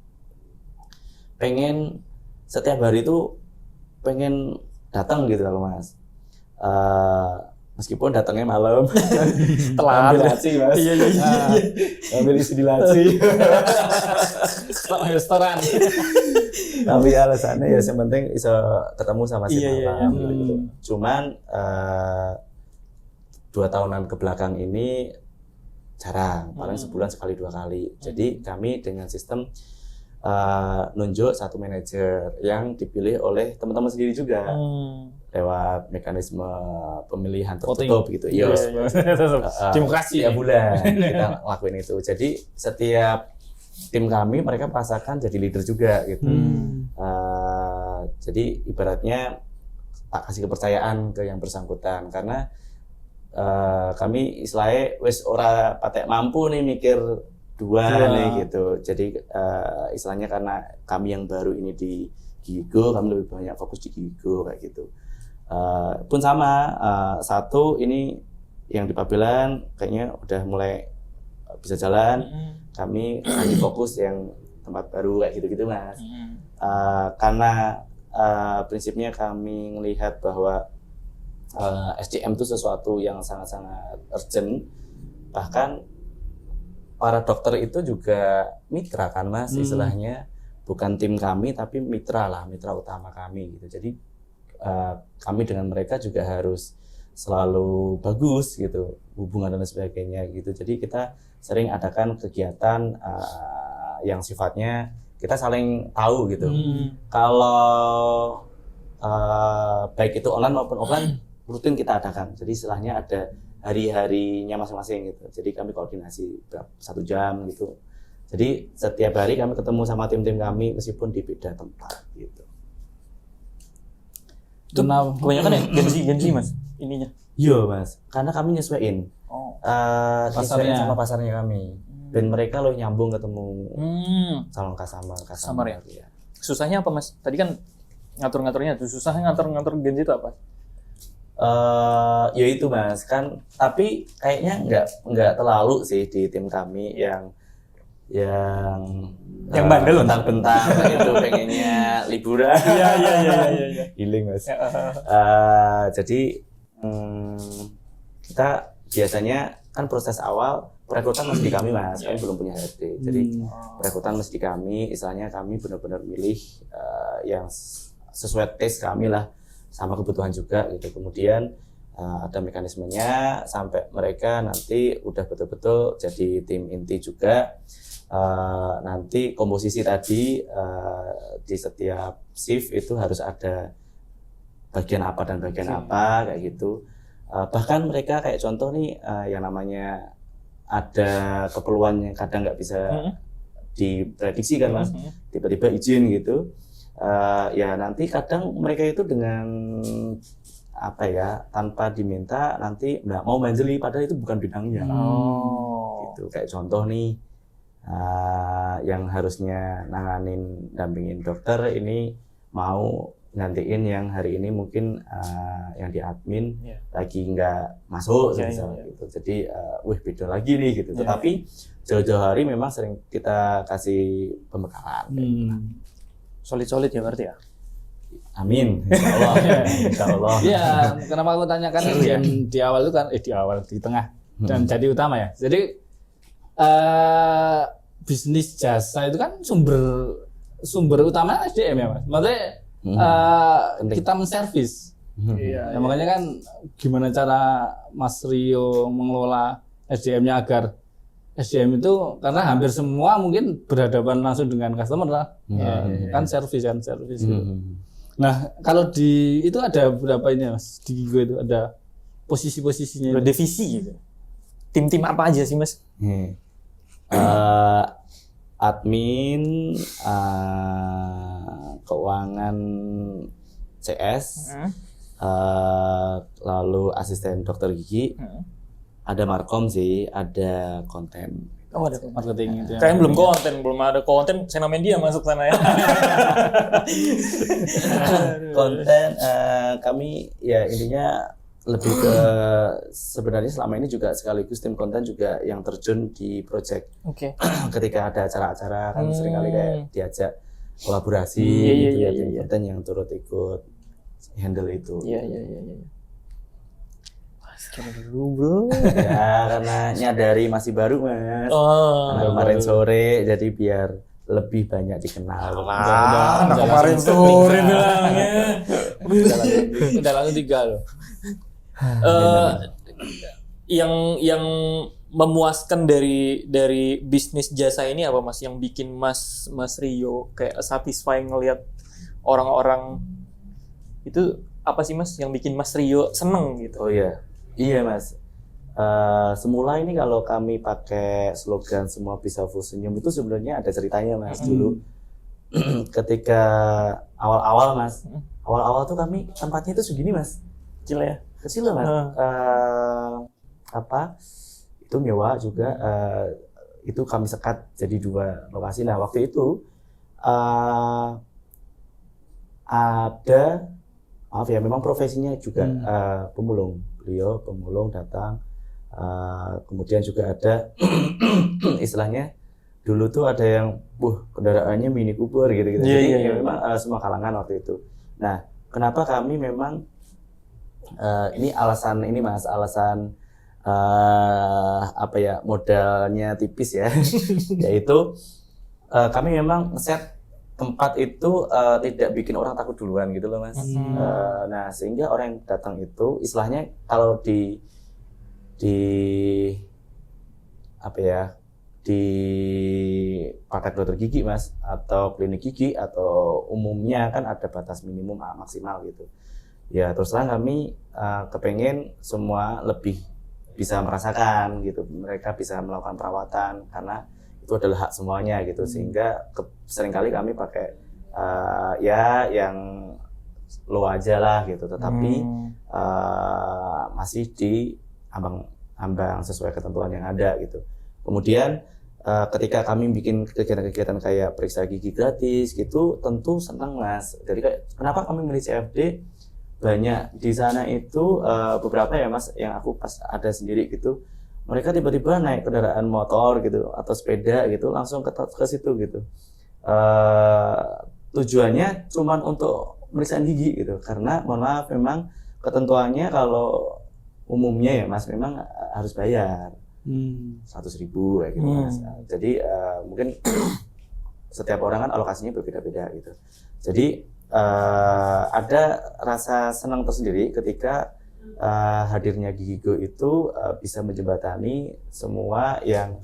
pengen setiap hari itu pengen datang gitu kalau Mas. Meskipun datangnya malam, telat ambil laci Mas. Iya. Ambil isi di laci. Restoran. Tapi alasannya ya yang penting bisa ketemu sama si malam gitu. Cuman 2 tahunan ke belakang ini jarang, paling sebulan sekali 2 kali. Jadi kami dengan sistem nunjuk satu manajer yang dipilih oleh teman-teman sendiri juga lewat mekanisme pemilihan tertutup gitu. Iya. Demokrasi ya bulan kita lakuin itu. Jadi setiap tim kami mereka merasakan jadi leader juga gitu. Jadi ibaratnya tak kasih kepercayaan ke yang bersangkutan, karena kami istilahnya wis ora patek mampu nih mikir dua nih gitu. Jadi istilahnya karena kami yang baru ini di Gigo, kami lebih banyak fokus di Gigo kayak gitu. Pun sama, satu ini yang di Pabelan kayaknya udah mulai bisa jalan. Kami lagi fokus yang tempat baru kayak gitu-gitu Mas. Karena prinsipnya kami melihat bahwa SDM itu sesuatu yang sangat-sangat urgent. Bahkan para dokter itu juga mitra kan Mas, istilahnya bukan tim kami tapi mitra utama kami gitu. Jadi kami dengan mereka juga harus selalu bagus gitu hubungan dan sebagainya gitu. Jadi kita sering adakan kegiatan yang sifatnya kita saling tahu gitu. Kalau baik itu online maupun offline rutin kita adakan. Jadi istilahnya ada hari-harinya masing-masing gitu. Jadi kami koordinasi 1 jam gitu. Jadi setiap hari kami ketemu sama tim-tim kami meskipun di beda tempat gitu. Itu kebanyakan ya Genji Mas ininya. Iya Mas, karena kami nyesuaiin. Nyesuaiin sama pasarnya kami. Dan mereka loh nyambung ketemu calon customer ya. Susahnya apa Mas? Tadi kan ngatur-ngaturnya tuh susahnya ngatur Genji itu apa? Ya itu Mas kan, tapi kayaknya nggak terlalu sih di tim kami yang bandel bentang-bentang itu pengennya liburan. Iya. Healing Mas. Jadi kita biasanya kan proses awal perekrutan masih di kami Mas, kami belum punya HRD. Jadi perekrutan masih di kami, istilahnya kami benar-benar milih yang sesuai tes kami lah, sama kebutuhan juga gitu. Kemudian ada mekanismenya sampai mereka nanti udah betul-betul jadi tim inti juga. Nanti komposisi tadi di setiap shift itu harus ada bagian apa dan bagian apa kayak gitu. Bahkan mereka kayak contoh nih yang namanya ada keperluan yang kadang nggak bisa diprediksi kan Mas, tiba-tiba izin gitu. Ya nanti kadang mereka itu dengan apa ya, tanpa diminta nanti nggak mau manjeli padahal itu bukan bidangnya. Gitu kayak contoh nih yang harusnya nanganin dampingin dokter ini mau gantiin yang hari ini mungkin yang di admin lagi nggak masuk misalnya gitu. Jadi beda lagi nih gitu. Tetapi jauh-jauh hari memang sering kita kasih pembekalan. Solid ya berarti ya. Amin. Insyaallah. Iya, kenapa aku tanyakan di awal itu kan di tengah dan jadi utama ya. Jadi bisnis jasa itu kan sumber utama SDM ya Mas. Maksudnya kita menservis. Ya, makanya kan gimana cara Mas Rio mengelola SDM-nya agar SDM itu karena hampir semua mungkin berhadapan langsung dengan customer lah. Kan servis. Nah, kalau di itu ada berapa ini Mas? Di Gigo itu ada posisi-posisinya. Ada divisi gitu. Tim-tim apa aja sih Mas? Admin, keuangan CS, lalu asisten dokter gigi, ada markom sih, ada konten. Oh ada marketing itu. Kayaknya belum ada konten, saya namain dia masuk sana ya. Konten kami ya intinya lebih ke sebenarnya selama ini juga sekaligus tim konten juga yang terjun di project. Ketika ada acara-acara kan seringkali kayak diajak kolaborasi gitu ya tim konten yang turut ikut handle itu. Iya. Dulu bro. Ya karena nyadari masih baru Mas. Kemarin sore jadi biar lebih banyak dikenal. Kemarin sore bilangnya. Udah langsung 3 loh. Yang memuaskan dari bisnis jasa ini apa Mas? Yang bikin Mas Rio kayak satisfying ngelihat orang-orang itu apa sih Mas? Yang bikin Mas Rio seneng gitu? Oh iya Mas. Semula ini kalau kami pakai slogan semua bisa full senyum itu sebenarnya ada ceritanya Mas dulu. Ketika awal-awal Mas, awal-awal tuh kami tempatnya itu segini Mas, kecil lah Mas. Itu nyewa juga, itu kami sekat jadi 2 lokasi. Nah waktu itu ada maaf ya, memang profesinya juga pemulung. Beliau pemulung datang. Kemudian juga ada istilahnya dulu tuh ada yang kendaraannya Mini Cooper gitu-gitu. Jadi memang semua kalangan waktu itu. Nah, kenapa kami memang ini alasan ini Mas, alasan apa ya, modalnya tipis ya. Yaitu kami memang set tempat itu tidak bikin orang takut duluan gitu loh Mas. Nah, sehingga orang yang datang itu istilahnya kalau di apa ya, di praktek dokter gigi Mas, atau klinik gigi atau umumnya kan ada batas minimum maksimal gitu. Ya terus terang kami kepengen semua lebih bisa merasakan gitu, mereka bisa melakukan perawatan karena itu adalah hak semuanya gitu, sehingga seringkali kami pakai ya yang low aja lah gitu, tetapi masih di ambang sesuai ketentuan yang ada gitu. Kemudian ketika kami bikin kegiatan-kegiatan kayak periksa gigi gratis gitu, tentu senang Mas. Jadi kenapa kami milih CFD? Banyak di sana itu beberapa ya Mas, yang aku pas ada sendiri gitu, mereka tiba-tiba naik kendaraan motor gitu atau sepeda gitu langsung ke situ gitu. Tujuannya cuman untuk pemeriksaan gigi gitu, karena mohon maaf memang ketentuannya kalau umumnya ya Mas memang harus bayar 100.000 kayak gitu Mas. Jadi mungkin setiap orang kan alokasinya berbeda-beda gitu. Jadi ada rasa senang tersendiri ketika hadirnya Gigigo itu bisa menjembatani semua yang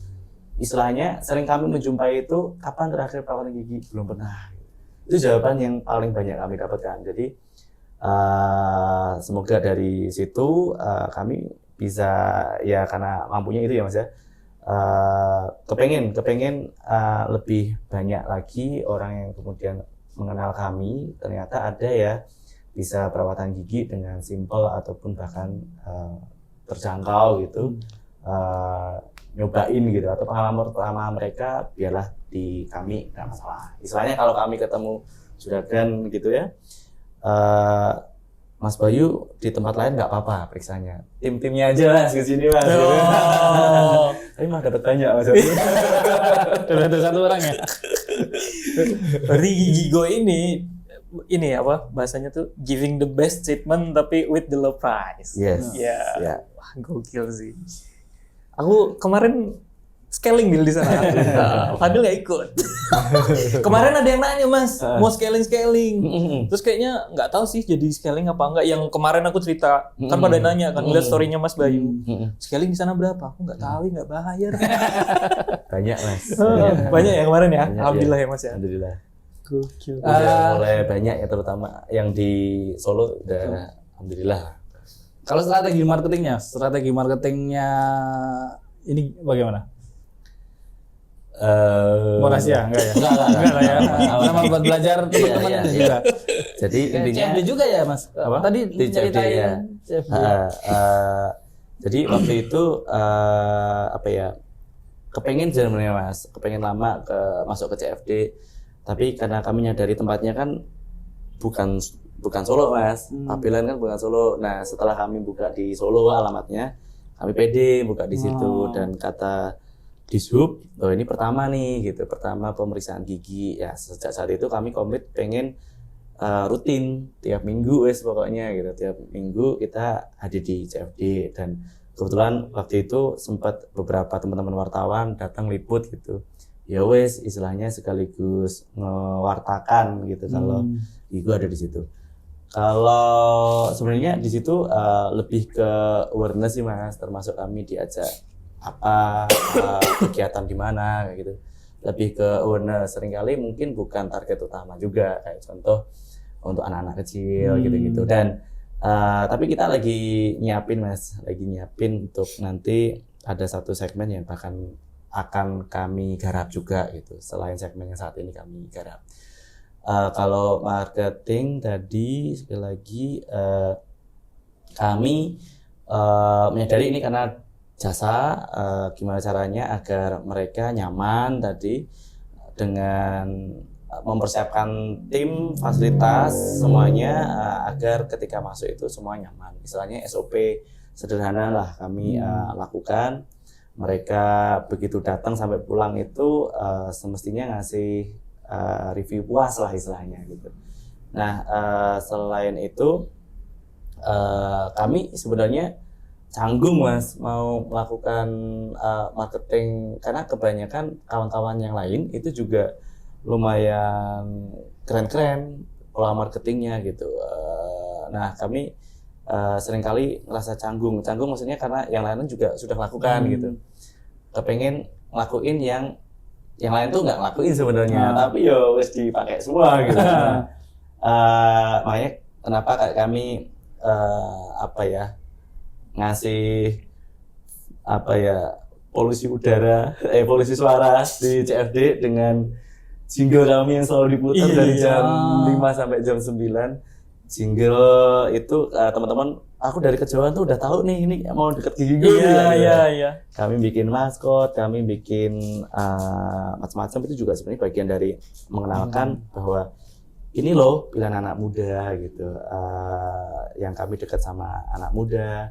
istilahnya sering kami menjumpai itu, kapan terakhir perawatan gigi? Belum pernah. Itu jawaban yang paling banyak kami dapatkan. Jadi semoga dari situ kami bisa, ya karena mampunya itu ya Mas ya, kepengen lebih banyak lagi orang yang kemudian mengenal kami, ternyata ada ya bisa perawatan gigi dengan simple ataupun bahkan terjangkau gitu, nyobain gitu, atau pengalaman pertama mereka biarlah di kami, nggak masalah. Istilahnya kalau kami ketemu juragan gitu ya, Mas Bayu di tempat lain nggak apa-apa periksanya, tim-timnya aja Mas kesini Mas. Tapi mah dapat banyak Mas. Dapat satu orang ya. Berarti Gigigo ini apa bahasanya tuh, giving the best treatment tapi with the low price. Yes. Ya. Wah, gokil sih. Aku kemarin scaling deal di sana. Fadil nggak ikut. Kemarin ada yang nanya Mas, mau scaling. Terus kayaknya nggak tahu sih jadi scaling apa enggak. Yang kemarin aku cerita kan pada nanya kan, lihat story-nya Mas Bayu. Scaling di sana berapa? Aku nggak tahu, nggak bayar. Banyak Mas. Banyak ya kemarin ya. Banyak, Alhamdulillah ya. ya Mas ya. Alhamdulillah. Gokil. Mulai banyak ya, terutama yang di Solo udah alhamdulillah. Kalau strategi marketingnya ini bagaimana? Mau rahasia? Enggak ya? Enggak lah ya. Sama buat belajar teman-teman juga. Jadi intinya CFD juga ya Mas? Apa? Tadi Di CFD ya. CFD. Jadi waktu itu apa ya, kepengen sebenarnya Mas, kepengen lama masuk ke CFD, tapi karena kami nyadari tempatnya kan bukan Solo Mas, Pabelan kan bukan Solo. Nah setelah kami buka di Solo alamatnya, kami pede buka di situ, dan kata Dishub, ini pertama nih gitu, pertama pemeriksaan gigi ya. Sejak saat itu kami komit pengen rutin tiap minggu pokoknya gitu, tiap minggu kita hadir di CFD. Dan kebetulan waktu itu sempat beberapa teman-teman wartawan datang liput gitu, ya istilahnya sekaligus ngewartakan gitu kalau Gigo ada di situ. Kalau sebenarnya di situ lebih ke awareness sih Mas, termasuk kami diajak apa kegiatan di mana kayak gitu, lebih ke awareness. Seringkali mungkin bukan target utama juga, kayak contoh untuk anak-anak kecil gitu-gitu. Dan tapi kita lagi nyiapin Mas, untuk nanti ada satu segmen yang bahkan akan kami garap juga gitu, selain segmen yang saat ini kami garap. Kalau marketing tadi sekali lagi kami menyadari ini karena jasa, gimana caranya agar mereka nyaman tadi dengan mempersiapkan tim, fasilitas semuanya agar ketika masuk itu semua nyaman. Istilahnya SOP sederhana lah kami lakukan. Mereka begitu datang sampai pulang itu semestinya ngasih review puas lah istilahnya gitu. Nah selain itu kami sebenarnya canggung Mas mau melakukan marketing karena kebanyakan kawan-kawan yang lain itu juga lumayan keren-keren pola marketingnya gitu. Nah kami seringkali ngerasa canggung maksudnya karena yang lain juga sudah lakukan gitu. Kepengen ngelakuin yang lain tuh nggak ngelakuin sebenarnya, tapi yo wis dipakai semua gitu. Makanya kenapa kayak kami ngasih polusi udara, polusi suara di CFD dengan jingle kami yang selalu diputar dari jam 5 sampai jam 9. Jingle itu teman-teman, aku dari kejauhan tuh udah tahu nih ini mau deket gigi gue. Iya. Kami bikin maskot, kami bikin macam-macam, itu juga sebenarnya bagian dari mengenalkan bahwa ini loh pilihan anak muda gitu. Yang kami dekat sama anak muda,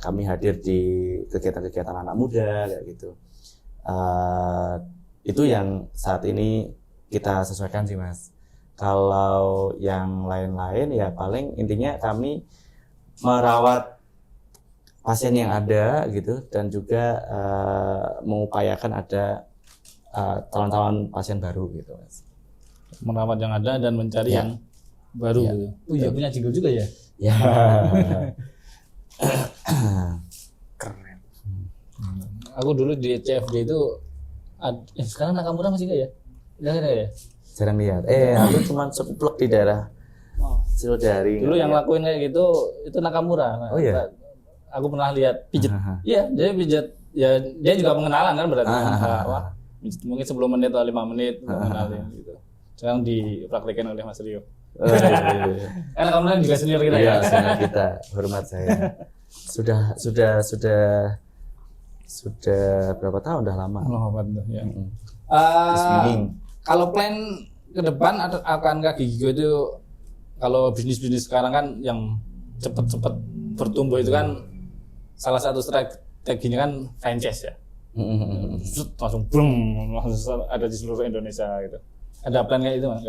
kami hadir di kegiatan-kegiatan anak muda kayak gitu. Itu yang saat ini kita sesuaikan sih Mas. Kalau yang lain-lain ya paling intinya kami merawat pasien yang ada gitu dan juga mengupayakan ada calon-calon pasien baru gitu Mas. Merawat yang ada dan mencari yang baru gitu. Oh iya punya jingle juga ya? Ya. Keren. Aku dulu di CFD itu sekarang Nakamura masih nggak ya? Nggak ada ya? Jarang lihat. Aku cuma seplek di daerah Silodari. Dulu yang lakuin kayak gitu itu Nakamura. Nah, oh iya. Aku pernah lihat pijat. Iya, dia pijat. Ya dia juga pengenalan kan berarti. Mungkin 10 menit atau 5 menit mengenalin gitu. Sekarang dipraktikkan oleh Mas Rio. Kan Nakamura juga senior kita ya. Iya, senior kita. Hormat saya. Sudah berapa tahun udah lama. Ya. Kalau plan ke depan akankah Gigigo itu kalau bisnis sekarang kan yang cepat bertumbuh itu kan salah satu strateginya kan franchise ya. Langsung ada di seluruh Indonesia gitu. Ada plan kayak itu Mas?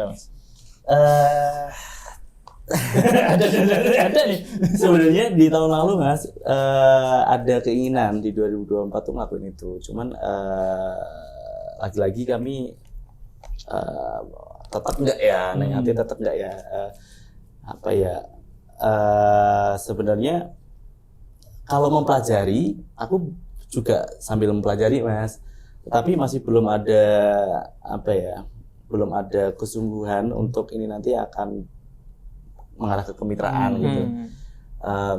Ada nih. Sebenarnya di tahun lalu Mas ada keinginan di 2024 tuh ngelakuin itu. Cuman lagi-lagi kami tetap enggak ya, hati tetap enggak ya. Sebenarnya kalau mempelajari, aku juga sambil mempelajari Mas. Tetapi masih belum ada kesungguhan untuk ini nanti akan mengarah ke kemitraan gitu.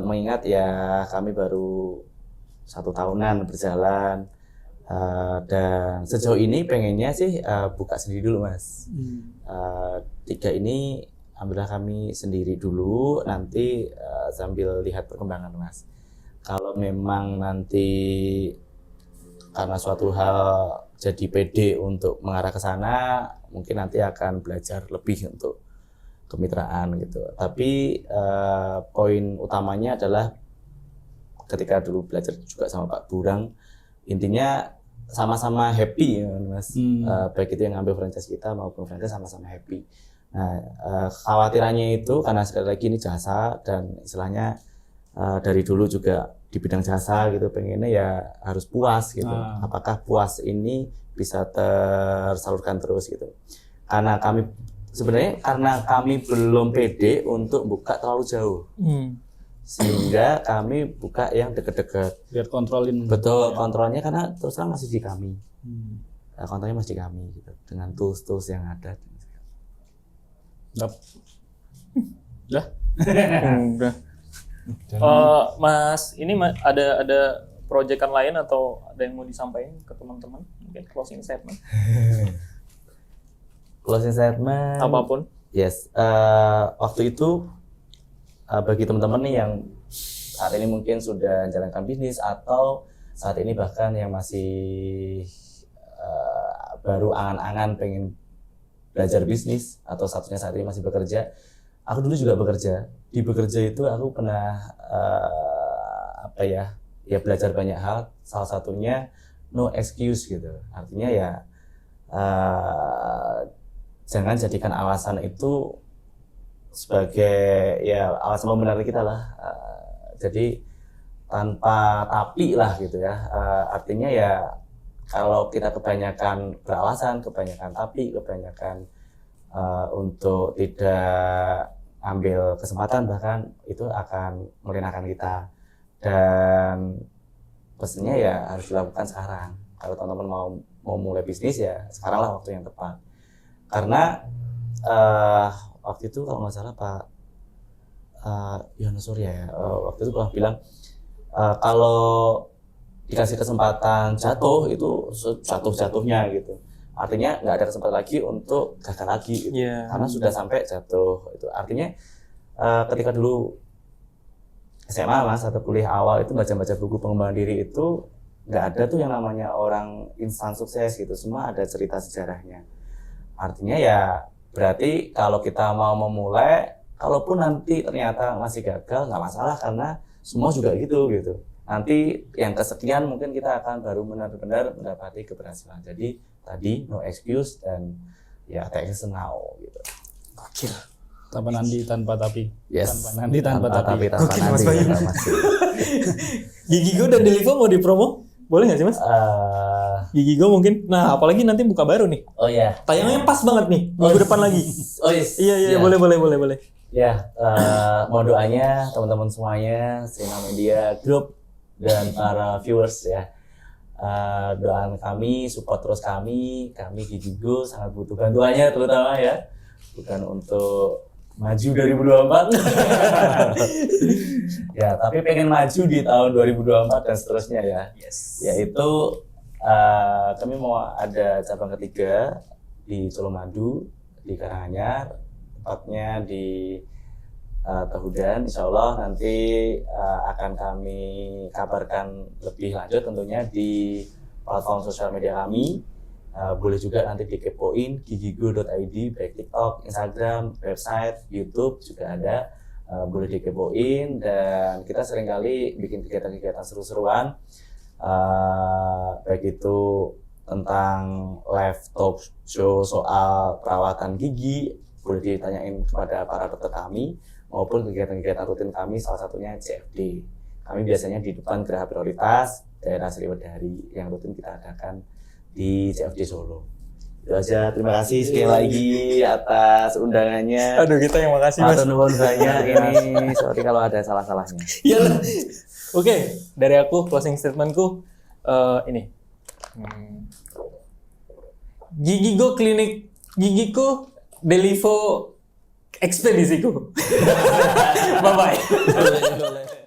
Mengingat ya kami baru 1 tahunan berjalan dan sejauh ini pengennya sih buka sendiri dulu Mas. 3 ini alhamdulillah kami sendiri dulu, nanti sambil lihat perkembangan Mas. Kalau memang nanti karena suatu hal jadi pede untuk mengarah ke sana, mungkin nanti akan belajar lebih untuk kemitraan gitu. Tapi poin utamanya adalah ketika dulu belajar juga sama Pak Burang, intinya sama-sama happy ya Mas. Baik itu yang ngambil franchise kita maupun franchise sama-sama happy. Nah, khawatirannya itu karena sekali lagi ini jasa dan istilahnya dari dulu juga di bidang jasa gitu, pengennya ya harus puas gitu. Apakah puas ini bisa tersalurkan terus gitu. Karena kami belum pede untuk buka terlalu jauh. Sehingga kami buka yang deket-deket. Biar kontrolin. Betul, kontrolnya karena terus terang masih di kami. Kontrolnya masih di kami gitu. Dengan tools yang ada. Udah. Mas, ini ada proyekan lain atau ada yang mau disampaikan ke teman-teman? Mungkin closing statement. Closing statement. Apapun. Yes. Waktu itu bagi teman-teman nih yang saat ini mungkin sudah menjalankan bisnis atau saat ini bahkan yang masih baru angan-angan pengen belajar bisnis atau satunya saat ini masih bekerja. Aku dulu juga bekerja. Di bekerja itu aku pernah belajar banyak hal. Salah satunya no excuse gitu. Artinya ya jangan jadikan alasan itu sebagai ya alasan membenarkan kita lah. Jadi tanpa tapi lah gitu ya. Artinya ya kalau kita kebanyakan beralasan, kebanyakan tapi, kebanyakan untuk tidak ambil kesempatan, bahkan itu akan merendahkan kita. Dan pastinya ya harus dilakukan sekarang. Kalau teman-teman mau mulai bisnis ya sekarang lah waktu yang tepat. Karena waktu itu kalau nggak salah Pak Yono Surya ya, waktu itu pernah bilang kalau dikasih kesempatan jatuh itu jatuh-jatuhnya gitu. Artinya nggak ada kesempatan lagi untuk gagal lagi gitu. Karena sudah sampai jatuh itu. Artinya ketika dulu SMA mas atau kuliah awal itu baca-baca buku pengembangan diri itu nggak ada tuh yang namanya orang instan sukses gitu. Semua ada cerita sejarahnya. Artinya ya berarti kalau kita mau memulai, kalaupun nanti ternyata masih gagal nggak masalah karena semua juga gitu. Nanti yang kesekian mungkin kita akan baru benar-benar mendapati keberhasilan. Jadi tadi no excuse dan ya take action now gitu. Gokil. Tanpa nanti tanpa tapi. Yes. Tanpa nanti tanpa tapi. Tanpa Gokil, nanti. Mas Bayu. Gigigo dan Delivo mau dipromo? Boleh nggak sih mas? Gigigo mungkin. Nah apalagi nanti buka baru nih. Oh ya. Tayangnya pas banget nih minggu depan lagi. Oh yes. Iya boleh. Ya, mohon doanya teman-teman semuanya, Sina Media Group dan para viewers ya. Doakan kami, support terus kami Gigigo sangat butuh bantuannya terutama ya. Bukan untuk maju 2024. Ya, tapi pengen maju di tahun 2024 dan seterusnya ya. Yes. Yaitu kami mau ada cabang ketiga di Colomadu, di Karanganyar, tepatnya di Tehudan. Insya Allah nanti akan kami kabarkan lebih lanjut tentunya di platform sosial media kami. Boleh juga nanti dikepoin gigigo.id, baik TikTok, Instagram, website, YouTube juga ada. Boleh dikepoin dan kita seringkali bikin kegiatan-kegiatan seru-seruan, baik itu tentang live talk show soal perawatan gigi, boleh ditanyain kepada para dokter kami, maupun kegiatan-kegiatan rutin kami, salah satunya CFD. Kami biasanya di depan Geraha Prioritas daerah Sriwedari yang rutin kita adakan di CFD Solo. Itu aja, terima kasih sekali lagi atas undangannya. Aduh kita yang makasih mas. Matur nuwun banyak ini, sorry kalau ada salah-salahnya. Iya. Oke, dari aku closing statementku ini. Gigigo klinik gigiku, Delivo ekspedisiku. Bye bye.